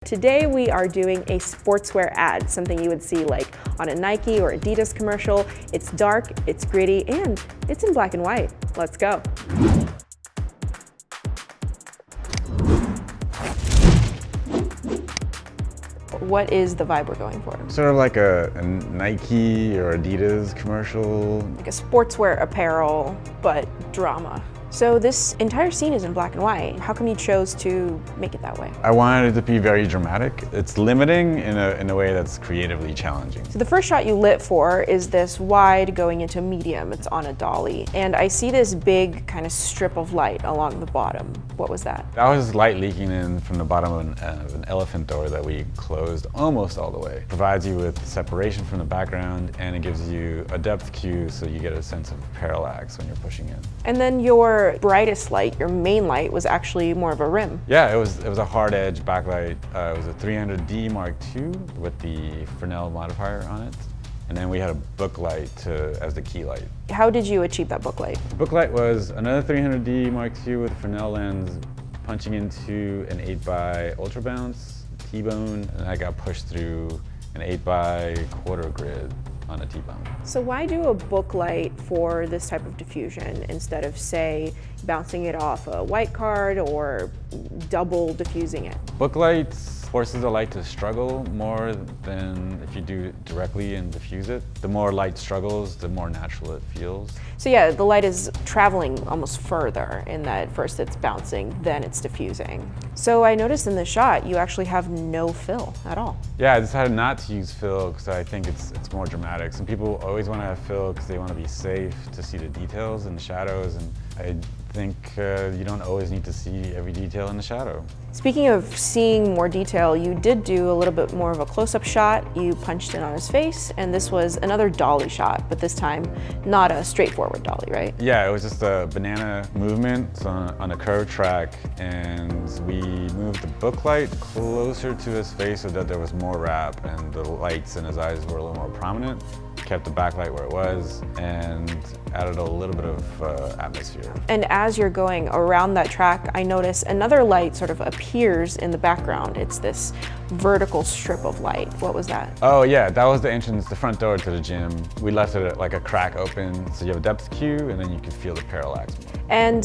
Today we are doing a sportswear ad, something you would see like on a Nike or Adidas commercial. It's dark, it's gritty, and it's in black and white. Let's go. What is the vibe we're going for? Sort of like a Nike or Adidas commercial. Like a sportswear apparel, but drama. So this entire scene is in black and white. How come you chose to make it that way? I wanted it to be very dramatic. It's limiting in a way that's creatively challenging. So the first shot you lit for is this wide going into medium. It's on a dolly. And I see this big kind of strip of light along the bottom. What was that? That was light leaking in from the bottom of an elephant door that we closed almost all the way. Provides you with separation from the background, and it gives you a depth cue so you get a sense of parallax when you're pushing in. And then your brightest light, your main light, was actually more of a rim. Yeah, it was a hard edge backlight. It was a 300D Mark II with the Fresnel modifier on it. And then we had a book light as the key light. How did you achieve that book light? The book light was another 300D Mark II with a Fresnel lens punching into an 8x ultra bounce T-bone, and I got pushed through an 8x quarter grid on a T-bone. So why do a book light for this type of diffusion instead of, say, bouncing it off a white card or double diffusing it? Book lights forces the light to struggle more than if you do it directly and diffuse it. The more light struggles, the more natural it feels. So yeah, the light is traveling almost further in that first it's bouncing, then it's diffusing. So I noticed in the shot, you actually have no fill at all. Yeah, I decided not to use fill because I think it's more dramatic. Some people always want to have fill because they want to be safe to see the details and the shadows, and I think you don't always need to see every detail in the shadow. Speaking of seeing more detail, you did do a little bit more of a close-up shot. You punched in on his face, and this was another dolly shot, but this time not a straightforward dolly, right? Yeah, it was just a banana movement on a curved track, and we moved the book light closer to his face so that there was more wrap and the lights in his eyes were a little more prominent. Kept the backlight where it was and added a little bit of atmosphere. And as you're going around that track, I notice another light sort of appears in the background. It's this vertical strip of light. What was that? Oh yeah, that was the entrance, the front door to the gym. We left it like a crack open, so you have a depth cue and then you can feel the parallax more. And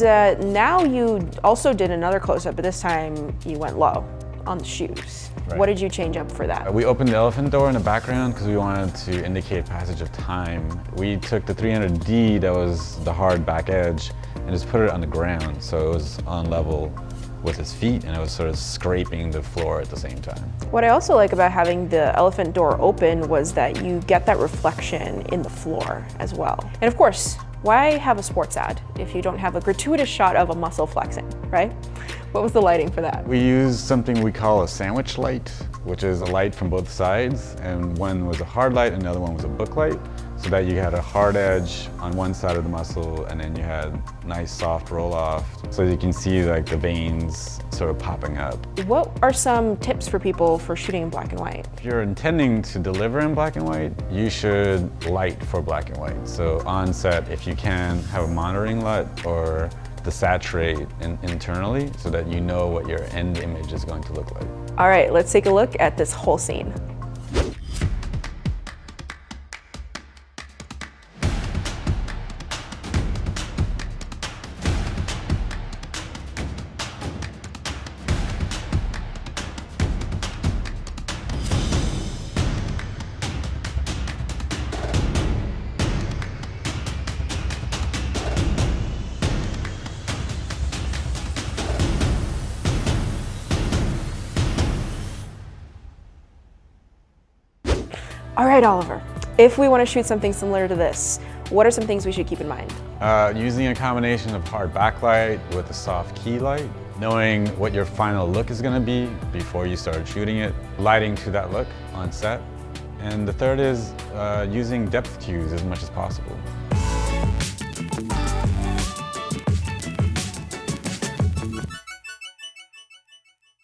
now you also did another close-up, but this time you went low on the shoes. Right. What did you change up for that? We opened the elephant door in the background because we wanted to indicate passage of time. We took the 300D, that was the hard back edge, and just put it on the ground so it was on level with his feet and it was sort of scraping the floor at the same time. What I also like about having the elephant door open was that you get that reflection in the floor as well. And of course, why have a sports ad if you don't have a gratuitous shot of a muscle flexing, right? What was the lighting for that? We used something we call a sandwich light, which is a light from both sides, and one was a hard light and the other one was a book light, so that you had a hard edge on one side of the muscle and then you had nice soft roll off, so you can see like the veins sort of popping up. What are some tips for people for shooting in black and white? If you're intending to deliver in black and white, you should light for black and white. So on set, if you can, have a monitoring LUT or the saturate internally so that you know what your end image is going to look like. All right, let's take a look at this whole scene. All right, Oliver, if we want to shoot something similar to this, what are some things we should keep in mind? Using a combination of hard backlight with a soft key light, knowing what your final look is going to be before you start shooting it, lighting to that look on set. And the third is using depth cues as much as possible.